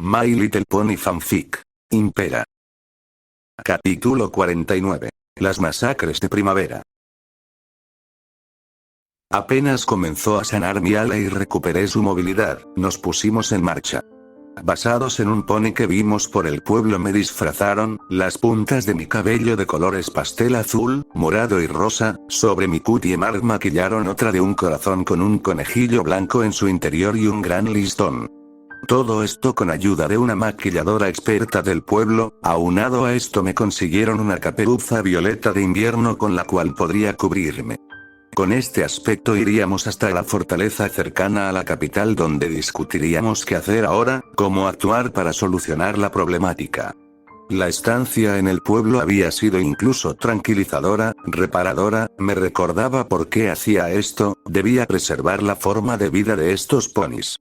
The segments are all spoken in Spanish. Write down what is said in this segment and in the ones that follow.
My Little Pony Fanfic. Impera. Capítulo 49. Las masacres de primavera. Apenas comenzó a sanar mi ala y recuperé su movilidad, nos pusimos en marcha. Basados en un pony que vimos por el pueblo me disfrazaron, las puntas de mi cabello de colores pastel azul, morado y rosa, sobre mi cutie mark maquillaron otra de un corazón con un conejillo blanco en su interior y un gran listón. Todo esto con ayuda de una maquilladora experta del pueblo, aunado a esto me consiguieron una caperuza violeta de invierno con la cual podría cubrirme. Con este aspecto iríamos hasta la fortaleza cercana a la capital donde discutiríamos qué hacer ahora, cómo actuar para solucionar la problemática. La estancia en el pueblo había sido incluso tranquilizadora, reparadora, me recordaba por qué hacía esto, debía preservar la forma de vida de estos ponis.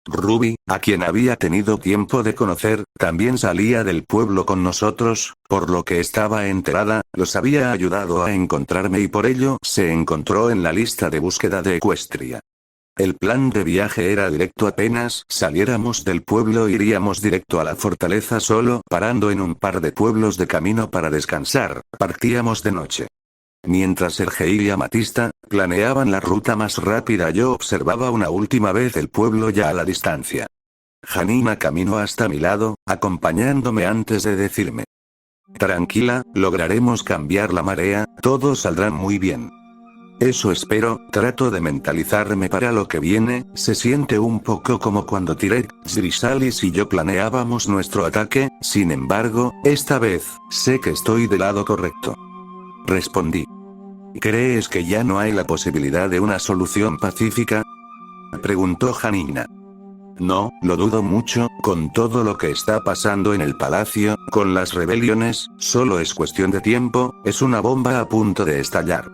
Ruby, a quien había tenido tiempo de conocer, también salía del pueblo con nosotros, por lo que estaba enterada, los había ayudado a encontrarme y por ello se encontró en la lista de búsqueda de Equestria. El plan de viaje era directo, apenas saliéramos del pueblo iríamos directo a la fortaleza solo parando en un par de pueblos de camino para descansar, partíamos de noche. Mientras Sergei y Amatista planeaban la ruta más rápida, yo observaba una última vez el pueblo ya a la distancia. Janina caminó hasta mi lado, acompañándome antes de decirme: tranquila, lograremos cambiar la marea, todo saldrá muy bien. Eso espero, trato de mentalizarme para lo que viene, se siente un poco como cuando Tirek, Grisalis y yo planeábamos nuestro ataque, sin embargo, esta vez, sé que estoy del lado correcto. Respondí. ¿Crees que ya no hay la posibilidad de una solución pacífica?, preguntó Janina. No, lo dudo mucho, con todo lo que está pasando en el palacio, con las rebeliones, solo es cuestión de tiempo, es una bomba a punto de estallar.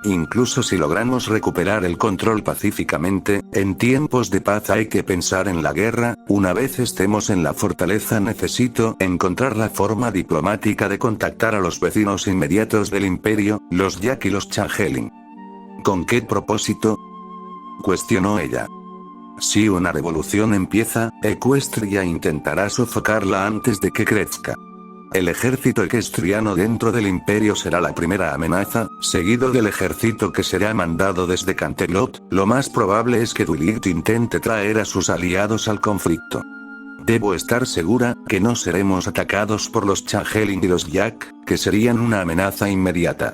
Incluso si logramos recuperar el control pacíficamente, en tiempos de paz hay que pensar en la guerra, una vez estemos en la fortaleza necesito encontrar la forma diplomática de contactar a los vecinos inmediatos del imperio, los Jack y los Changeling. ¿Con qué propósito?, cuestionó ella. Si una revolución empieza, Equestria intentará sofocarla antes de que crezca. El ejército equestriano dentro del imperio será la primera amenaza, seguido del ejército que será mandado desde Canterlot, lo más probable es que Dulit intente traer a sus aliados al conflicto. Debo estar segura, que no seremos atacados por los Changeling y los Jack, que serían una amenaza inmediata.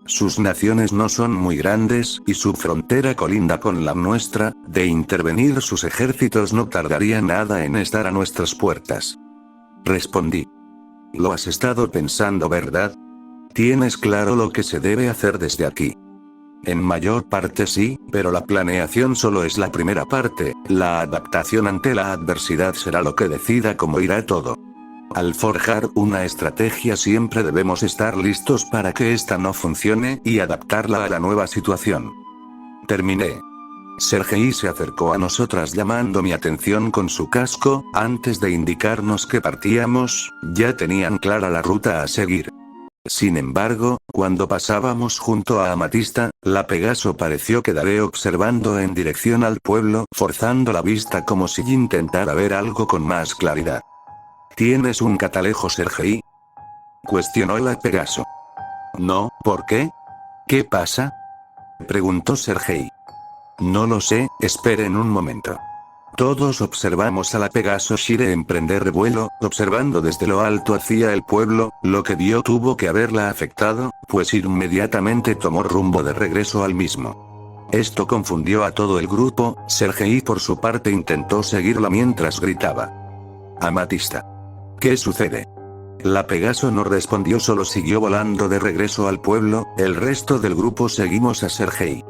Sus naciones no son muy grandes, y su frontera colinda con la nuestra, de intervenir sus ejércitos no tardaría nada en estar a nuestras puertas. Respondí. Lo has estado pensando, ¿verdad? ¿Tienes claro lo que se debe hacer desde aquí? En mayor parte sí, pero la planeación solo es la primera parte, la adaptación ante la adversidad será lo que decida cómo irá todo. Al forjar una estrategia siempre debemos estar listos para que esta no funcione y adaptarla a la nueva situación. Terminé. Sergei se acercó a nosotras llamando mi atención con su casco, antes de indicarnos que partíamos, ya tenían clara la ruta a seguir. Sin embargo, cuando pasábamos junto a Amatista, la Pegaso pareció quedar observando en dirección al pueblo, forzando la vista como si intentara ver algo con más claridad. ¿Tienes un catalejo, Sergei?, cuestionó la Pegaso. No, ¿por qué? ¿Qué pasa?, preguntó Sergei. No lo sé, esperen un momento. Todos observamos a la Pegaso Shire emprender vuelo, observando desde lo alto hacia el pueblo, lo que vio tuvo que haberla afectado, pues inmediatamente tomó rumbo de regreso al mismo. Esto confundió a todo el grupo, Sergei por su parte intentó seguirla mientras gritaba: Amatista. ¿Qué sucede? La Pegaso no respondió, solo siguió volando de regreso al pueblo, el resto del grupo seguimos a Sergei.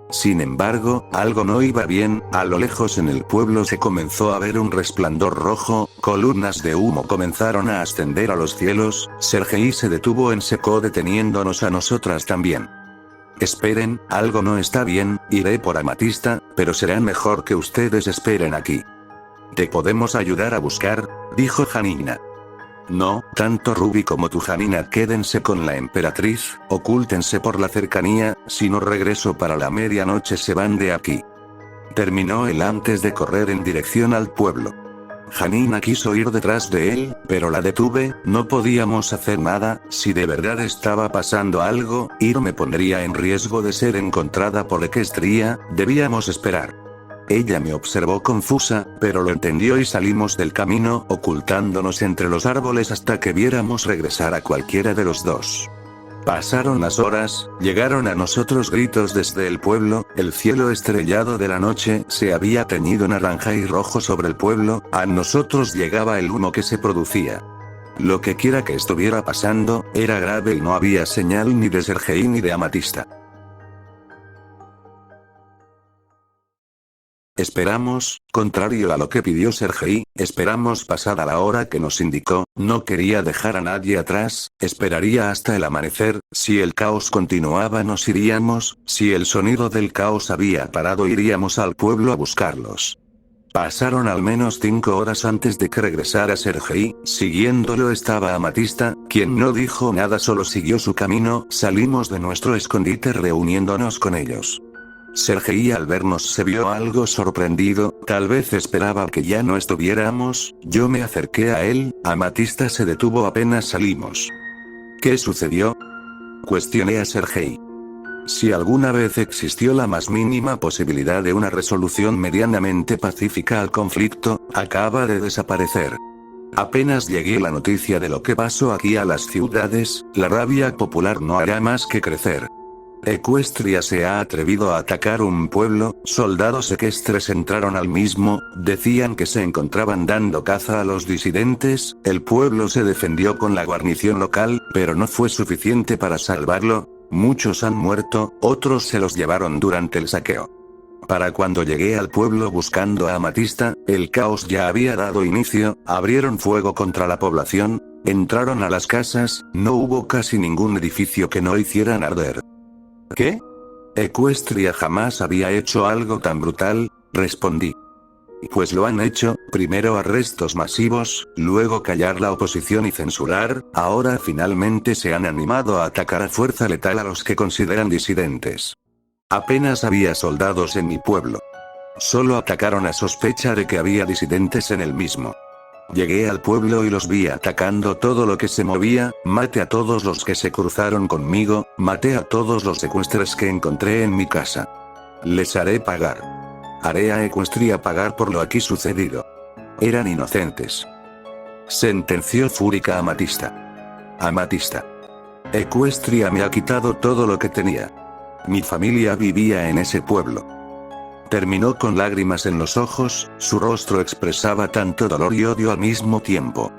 Sin embargo, algo no iba bien, a lo lejos en el pueblo se comenzó a ver un resplandor rojo, columnas de humo comenzaron a ascender a los cielos, Sergei se detuvo en seco deteniéndonos a nosotras también. Esperen, algo no está bien, iré por Amatista, pero será mejor que ustedes esperen aquí. ¿Te podemos ayudar a buscar?, dijo Janina. No, tanto Ruby como tú, Janina, quédense con la emperatriz, ocúltense por la cercanía, si no regreso para la medianoche se van de aquí. Terminó él antes de correr en dirección al pueblo. Janina quiso ir detrás de él, pero la detuve, no podíamos hacer nada, si de verdad estaba pasando algo, ir me pondría en riesgo de ser encontrada por Equestria, debíamos esperar. Ella me observó confusa, pero lo entendió y salimos del camino, ocultándonos entre los árboles hasta que viéramos regresar a cualquiera de los dos. Pasaron las horas, llegaron a nosotros gritos desde el pueblo, el cielo estrellado de la noche se había teñido naranja y rojo sobre el pueblo, a nosotros llegaba el humo que se producía. Lo que quiera que estuviera pasando, era grave y no había señal ni de Sergei ni de Amatista. Esperamos, contrario a lo que pidió Sergei, esperamos pasada la hora que nos indicó, no quería dejar a nadie atrás, esperaría hasta el amanecer, si el caos continuaba nos iríamos, si el sonido del caos había parado iríamos al pueblo a buscarlos. Pasaron al menos 5 horas antes de que regresara Sergei, siguiéndolo estaba Amatista, quien no dijo nada solo siguió su camino, salimos de nuestro escondite reuniéndonos con ellos. Sergei al vernos se vio algo sorprendido, tal vez esperaba que ya no estuviéramos, yo me acerqué a él, Amatista se detuvo apenas salimos. ¿Qué sucedió? Cuestioné a Sergei. Si alguna vez existió la más mínima posibilidad de una resolución medianamente pacífica al conflicto, acaba de desaparecer. Apenas llegue la noticia de lo que pasó aquí a las ciudades, la rabia popular no hará más que crecer. Equestria se ha atrevido a atacar un pueblo, soldados equestres entraron al mismo, decían que se encontraban dando caza a los disidentes, el pueblo se defendió con la guarnición local, pero no fue suficiente para salvarlo, muchos han muerto, otros se los llevaron durante el saqueo. Para cuando llegué al pueblo buscando a Amatista, el caos ya había dado inicio, abrieron fuego contra la población, entraron a las casas, no hubo casi ningún edificio que no hicieran arder. ¿Qué? Equestria jamás había hecho algo tan brutal, respondí. Pues lo han hecho, primero arrestos masivos, luego callar la oposición y censurar, ahora finalmente se han animado a atacar a fuerza letal a los que consideran disidentes. Apenas había soldados en mi pueblo. Solo atacaron a sospecha de que había disidentes en el mismo. Llegué al pueblo y los vi atacando todo lo que se movía, maté a todos los que se cruzaron conmigo, maté a todos los ecuestres que encontré en mi casa. Les haré pagar. Haré a Equestria pagar por lo aquí sucedido. Eran inocentes. Sentenció fúrica Amatista. Amatista. Equestria me ha quitado todo lo que tenía. Mi familia vivía en ese pueblo. Terminó con lágrimas en los ojos, su rostro expresaba tanto dolor y odio al mismo tiempo.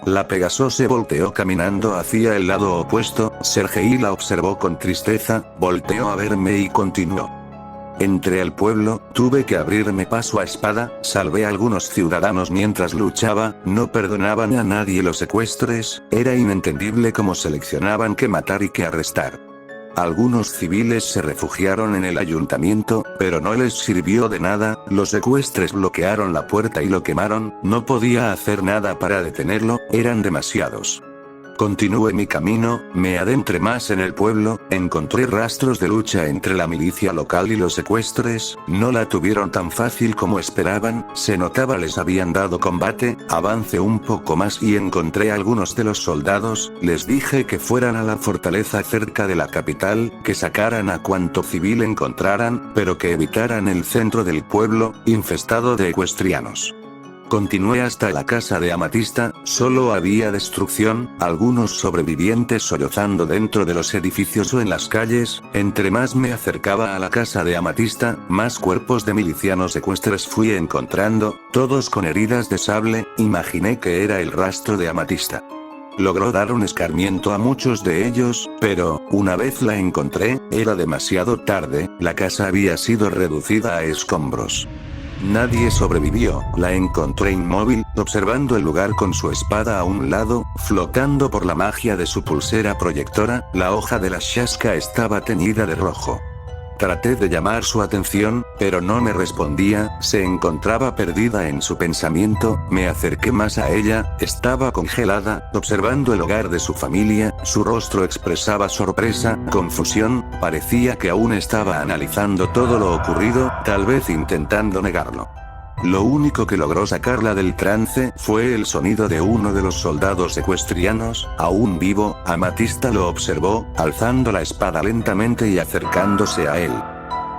La Pegaso se volteó caminando hacia el lado opuesto, Sergei la observó con tristeza, volteó a verme y continuó. Entré al pueblo, tuve que abrirme paso a espada, salvé a algunos ciudadanos mientras luchaba, no perdonaban a nadie los secuestres, era inentendible cómo seleccionaban qué matar y qué arrestar. Algunos civiles se refugiaron en el ayuntamiento, pero no les sirvió de nada, los secuestres bloquearon la puerta y lo quemaron, no podía hacer nada para detenerlo, eran demasiados. Continué mi camino, me adentré más en el pueblo, encontré rastros de lucha entre la milicia local y los secuestres, no la tuvieron tan fácil como esperaban, se notaba les habían dado combate, avancé un poco más y encontré a algunos de los soldados, les dije que fueran a la fortaleza cerca de la capital, que sacaran a cuanto civil encontraran, pero que evitaran el centro del pueblo, infestado de ecuestrianos. Continué hasta la casa de Amatista, solo había destrucción, algunos sobrevivientes sollozando dentro de los edificios o en las calles, entre más me acercaba a la casa de Amatista, más cuerpos de milicianos ecuestres fui encontrando, todos con heridas de sable, imaginé que era el rastro de Amatista. Logró dar un escarmiento a muchos de ellos, pero, una vez la encontré, era demasiado tarde, la casa había sido reducida a escombros. Nadie sobrevivió, la encontré inmóvil, observando el lugar con su espada a un lado, flotando por la magia de su pulsera proyectora, la hoja de la Shaska estaba teñida de rojo. Traté de llamar su atención, pero no me respondía, se encontraba perdida en su pensamiento, me acerqué más a ella, estaba congelada, observando el hogar de su familia, su rostro expresaba sorpresa, confusión, parecía que aún estaba analizando todo lo ocurrido, tal vez intentando negarlo. Lo único que logró sacarla del trance fue el sonido de uno de los soldados ecuestrianos, aún vivo. Amatista lo observó, alzando la espada lentamente y acercándose a él.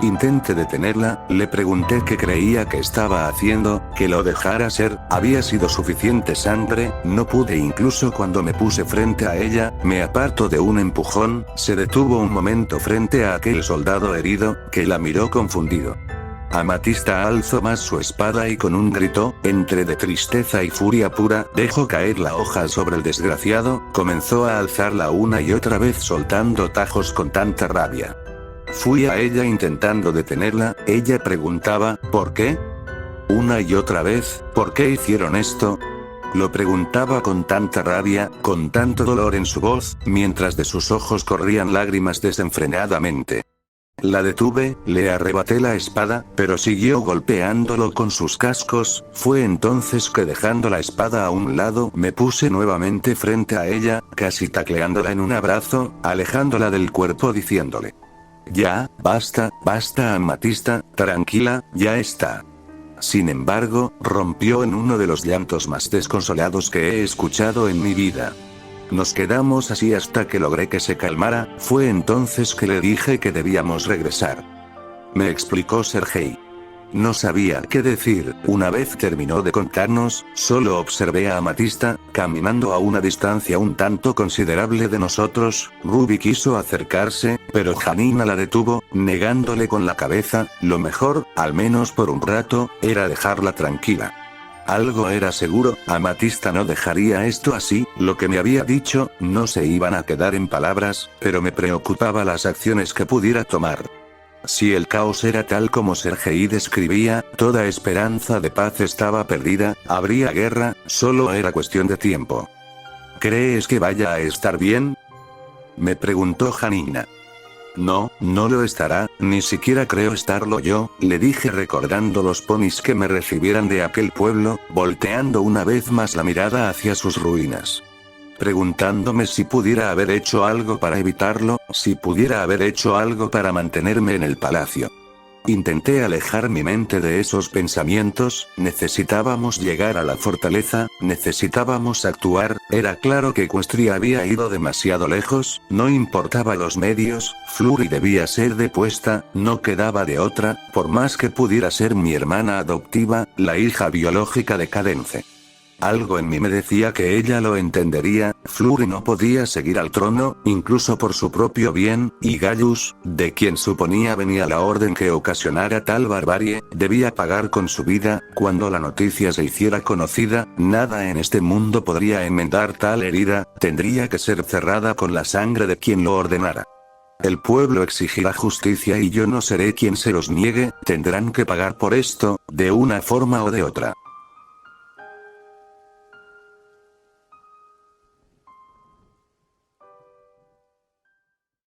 Intenté detenerla, le pregunté qué creía que estaba haciendo, que lo dejara ser, había sido suficiente sangre, no pude. Incluso cuando me puse frente a ella, me apartó de un empujón, se detuvo un momento frente a aquel soldado herido, que la miró confundido. Amatista alzó más su espada y con un grito, entre de tristeza y furia pura, dejó caer la hoja sobre el desgraciado, comenzó a alzarla una y otra vez soltando tajos con tanta rabia. Fui a ella intentando detenerla, ella preguntaba, ¿por qué? Una y otra vez, ¿por qué hicieron esto? Lo preguntaba con tanta rabia, con tanto dolor en su voz, mientras de sus ojos corrían lágrimas desenfrenadamente. La detuve, le arrebaté la espada, pero siguió golpeándolo con sus cascos. Fue entonces que, dejando la espada a un lado, me puse nuevamente frente a ella, casi tacleándola en un abrazo, alejándola del cuerpo diciéndole: ya, basta, basta Amatista, tranquila, ya está. Sin embargo, rompió en uno de los llantos más desconsolados que he escuchado en mi vida. Nos quedamos así hasta que logré que se calmara. Fue entonces que le dije que debíamos regresar. Me explicó Sergei. No sabía qué decir. Una vez terminó de contarnos, solo observé a Amatista, caminando a una distancia un tanto considerable de nosotros. Ruby quiso acercarse, pero Janina la detuvo, negándole con la cabeza. Lo mejor, al menos por un rato, era dejarla tranquila. Algo era seguro, Amatista no dejaría esto así. Lo que me había dicho, no se iban a quedar en palabras, pero me preocupaba las acciones que pudiera tomar. Si el caos era tal como Sergei describía, toda esperanza de paz estaba perdida, habría guerra, solo era cuestión de tiempo. ¿Crees que vaya a estar bien?, me preguntó Janina. No, no lo estará, ni siquiera creo estarlo yo, le dije recordando los ponis que me recibieran de aquel pueblo, volteando una vez más la mirada hacia sus ruinas. Preguntándome si pudiera haber hecho algo para evitarlo, si pudiera haber hecho algo para mantenerme en el palacio. Intenté alejar mi mente de esos pensamientos. Necesitábamos llegar a la fortaleza, necesitábamos actuar. Era claro que Equestria había ido demasiado lejos, no importaba los medios, Flurry debía ser depuesta, no quedaba de otra, por más que pudiera ser mi hermana adoptiva, la hija biológica de Cadence. Algo en mí me decía que ella lo entendería. Flurry no podía seguir al trono, incluso por su propio bien, y Gallus, de quien suponía venía la orden que ocasionara tal barbarie, debía pagar con su vida. Cuando la noticia se hiciera conocida, nada en este mundo podría enmendar tal herida, tendría que ser cerrada con la sangre de quien lo ordenara. El pueblo exigirá justicia y yo no seré quien se los niegue, tendrán que pagar por esto, de una forma o de otra.